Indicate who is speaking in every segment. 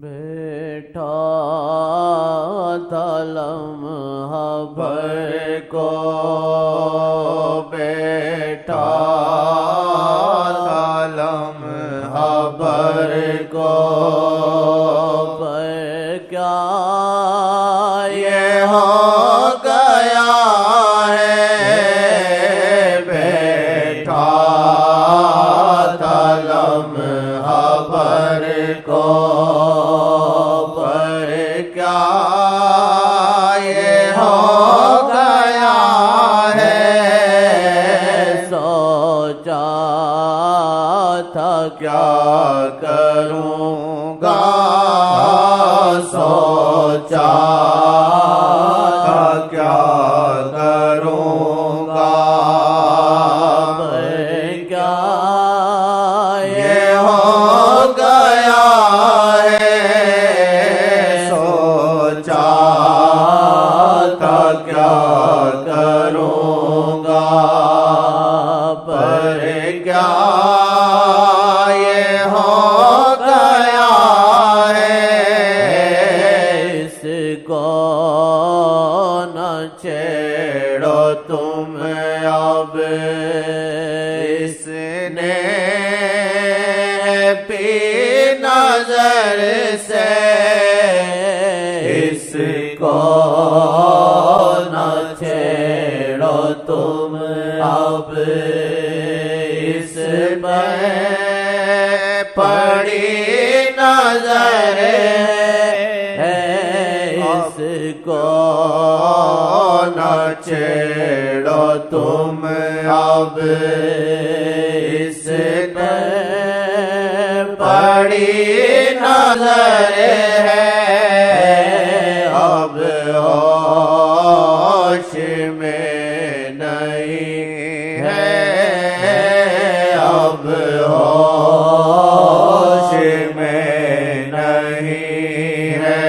Speaker 1: بیٹھا تھا لمحہ بھر کو، بیٹھا تھا لمحہ بھر کو، پر کیا یہ ہو گیا ہے، بیٹھا تھا لمحہ بھر کو، پر کیا یہ ہو گیا ہے، سوچا تھا کیا کروں گا، سوچا تھا کیا کروں گا، پر کیا یہ ہو گیا ہے، سوچا تھا کیا کروں گا، پر کیا یہ ہو گیا ہے، اس کو نہ چھیڑو تم اب، اس نے پی نظر سے، اس کو نہ چھیڑو تم اب، اس پہ پڑی نظر ہے، اس کو نہ چھیڑو تم اب، اس پہ پڑی نظر ہے، اب ہوش میں نہیں ہے، اب ہوش میں نہیں ہے،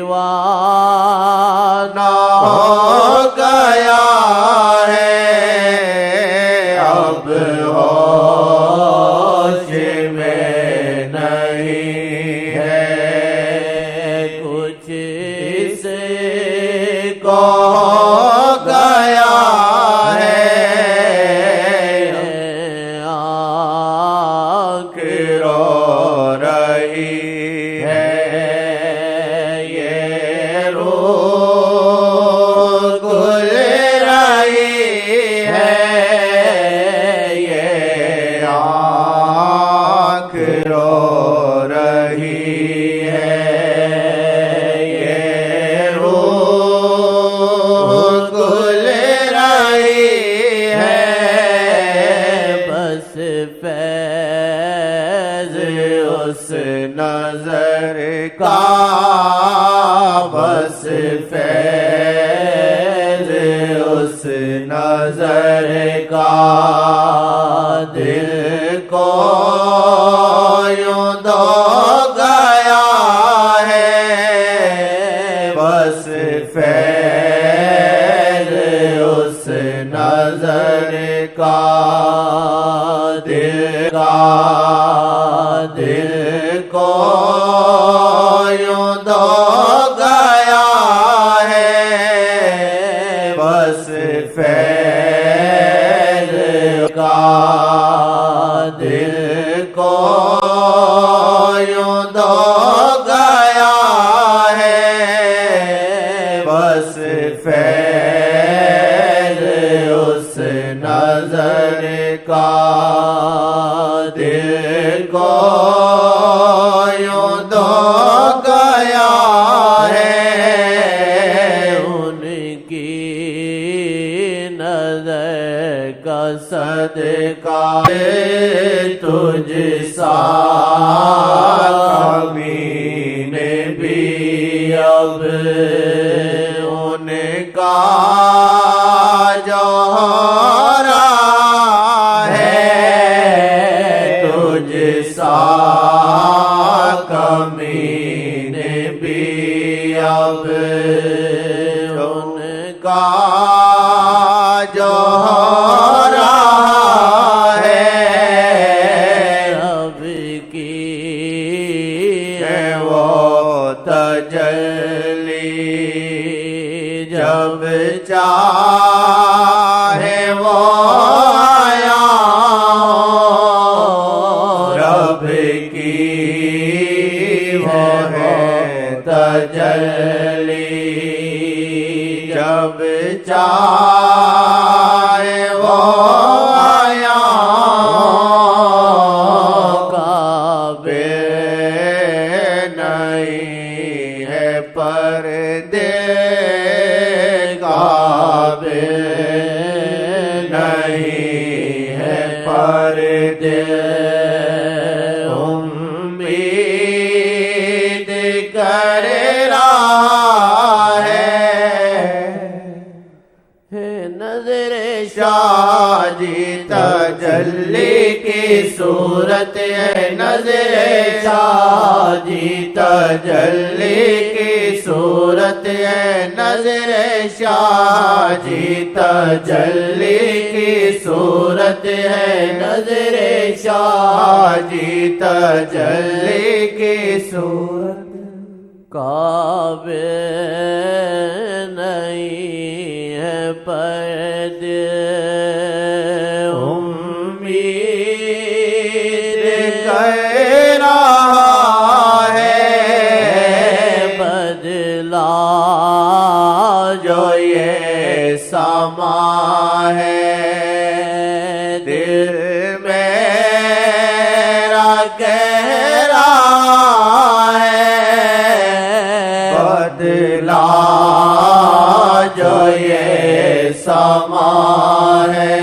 Speaker 1: دیوانہ ہو گیا ہے، اب ہوش میں نہیں ہے، کچھ اس کو ہو گیا ہے، آنکھ رو رہی ہے، یہ روح گل رہی ہے، یہ آنکھ رو رہی ہے، یہ روح گل رہی ہے، بس فیض اس نظر کا، بس فیض اس نظر کا، دل کو یوں دو گیا ہے، بس فیض اس نظر کا، دل کو یوں دو گیا ہے، بس فیض کا، دل کو یوں دو گیا ہے، بس فیض اس نظر کا، دل کو یوں دو گیا ہے، ان کی نظر کا صدقہ، تجھ سا کمینے بھی اب ان کا جوہرا ہے، تجھ سا کمینے بھی اب ان کا جوہرا ہے، اب کی ہے وہ تجلی جب چاہے وہ آیا رب کی وہ ہے تجلی جب چاہے وہ آیا کعبے نہیں ہے پردے کعبے نہیں ہے پردے امید کر رہا ہے نظر شاہ جی تجلی کی صورت ہے نظر شاہ جی تجلی کی صورت ہے نظر شاہ جی تجلی کی صورت ہے نظر شاہ جی تجلی کی صورت کعبے نہیں ہے پردے امید کر رہا ہے بدلا جو یہ سما ہے دل میرا کہہ رہا ہے بدلا جو یہ سما ہے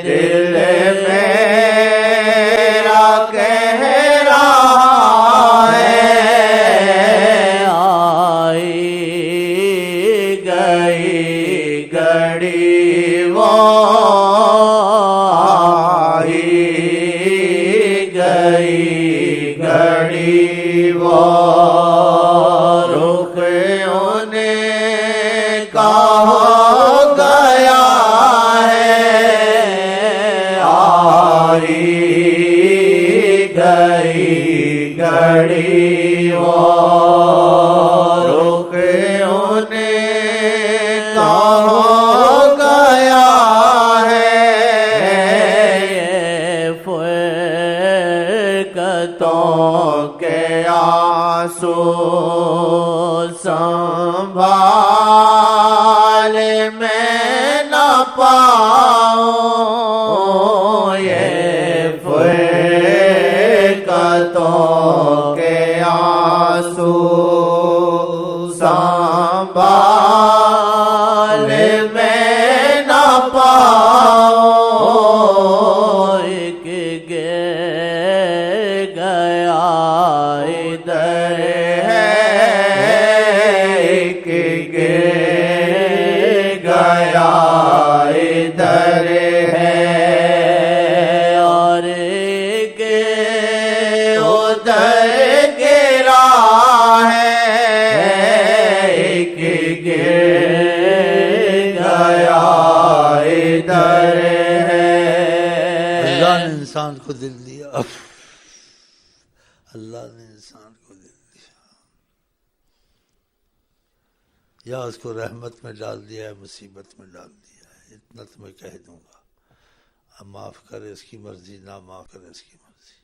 Speaker 1: دل میرا کہہ رہا ہے آئی گئی گھڑی وہ آئی گئی گھڑی وہ رخ انہیں کا ہو گیا ہے آئی گئی گھڑی وہ رخ انہیں کا ہو گیا ہے فرقتوں کے آنسو سنبھال میں نہ پاؤں یہ فرقتوں کے آنسو سنبھال میں نہ پاؤں ایک گر گیا ادھر ہے ایک گر گیا ادھر ہے اور ایک ادھر گرا ہے ایک گر گیا ادھر ہے
Speaker 2: اللہ نے انسان کو دل دیا اللہ نے انسان کو دل دیا یا اس کو رحمت میں ڈال دیا ہے مصیبت میں ڈال دیا ہے اتنا تو میں کہہ دوں گا اب معاف کرے اس کی مرضی نہ معاف کرے اس کی مرضی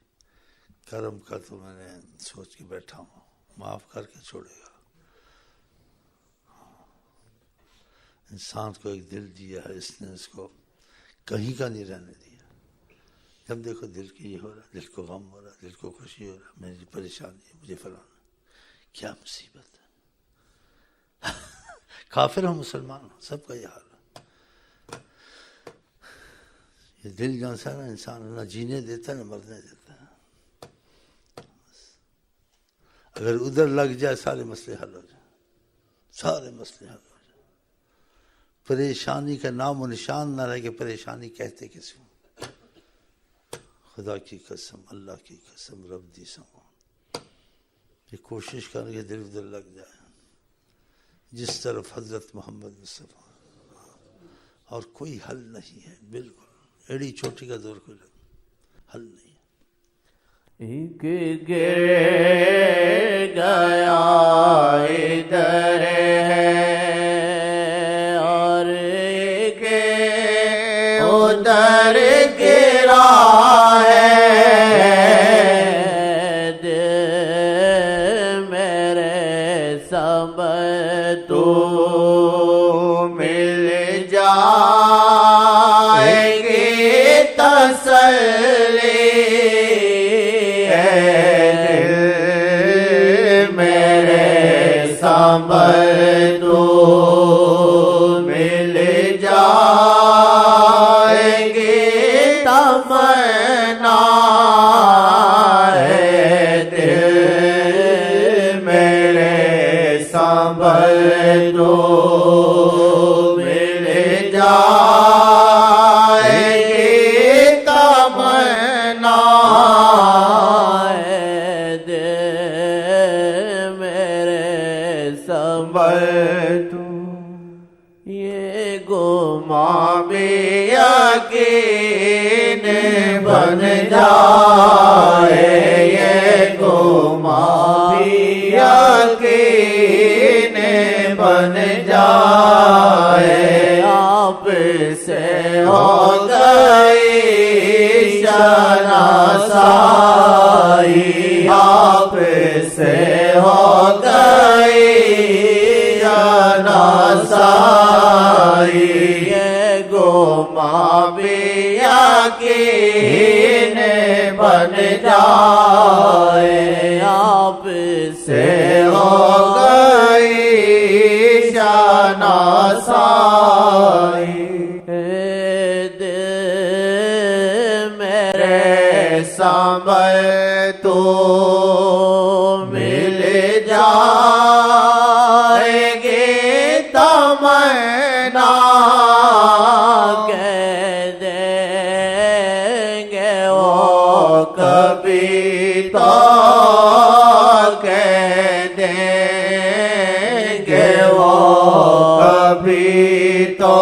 Speaker 2: کرم کا تو میں نے سوچ کے بیٹھا ہوں معاف کر کے چھوڑے گا انسان کو ایک دل دیا ہے اس نے اس کو کہیں کا نہیں رہنے دیا جب دیکھو دل کی یہ ہو رہا دل کو غم ہو رہا دل کو خوشی ہو رہا میری پریشانی ہے مجھے فلانا کیا مصیبت ہے کافر ہو مسلمان ہو سب کا یہ حال ہے یہ دل جو سا نا انسان نہ جینے دیتا نہ مرنے دیتا ہے اگر ادھر لگ جائے سارے مسئلے حل ہو جائیں سارے مسئلے حل ہو جائیں پریشانی کا نام و نشان نہ رہے کہ پریشانی کہتے کسی کو خدا کی قسم اللہ کی قسم رب دی سمو یہ کوشش کریں کہ دل ادھر لگ جائے جس طرف حضرت محمد مصطفیٰ اور کوئی حل نہیں ہے بالکل ایڑی چھوٹی کا دور کوئی حل نہیں ہے
Speaker 1: ایک گر گیا ادھر ہے اور ایک ادھر گرا ہے دل میرے سب تو مل جائے گی تسلی سنبھل تو مل جائے گی تمنا ہے دل میرے سنبھل تو مل جائے گی تمنا یہ گمان بھی یقین بن جائے یہ گمان بھی یقین بن جائے آپ سے ہو گئی شناسائی آپ سے ہو گئی شناسائی یہ گمان بھی یقین بن جائے آپ سے ہو گئی شناسائی دل میرے سنبھل تو مل جائے گی تمنا کہہ دیں گے وہ کبھی تو کہہ دیں گے وہ کبھی تو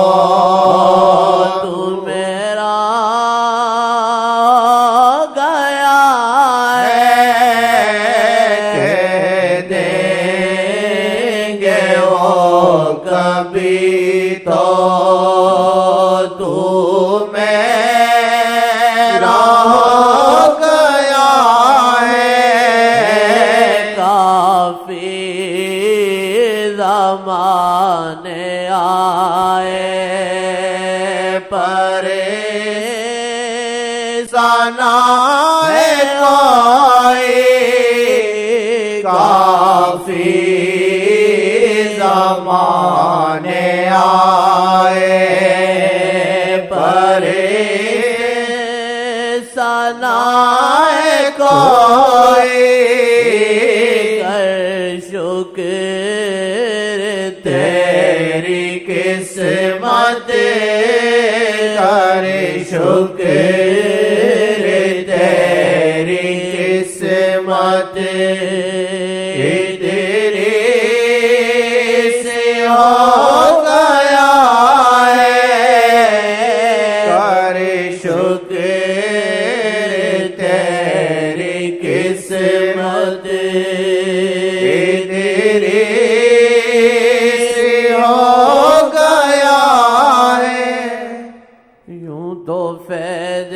Speaker 1: تو میرا گیا ہے کہہ دیں گے وہ کبھی تو میرا گیا ہے کافی زمانے آئے پریشان ہے کوئی کافی زمانے آئے پریشان ہے کوئی کر شکر تیری قسمت کر شکر تیری قسمت قسمت تیری ہو گیا ہے یوں تو فیض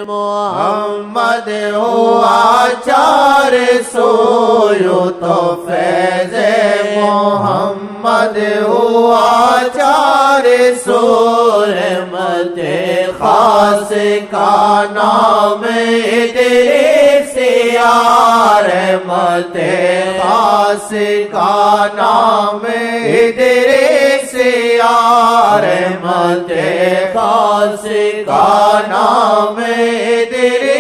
Speaker 1: محمد ہوا 400 یوں تو فیض محمد ہوا 400 رحمت خاص کا نام ادریس رحمت خاص کا نام ادریس رحمت خاص کا نام ادریس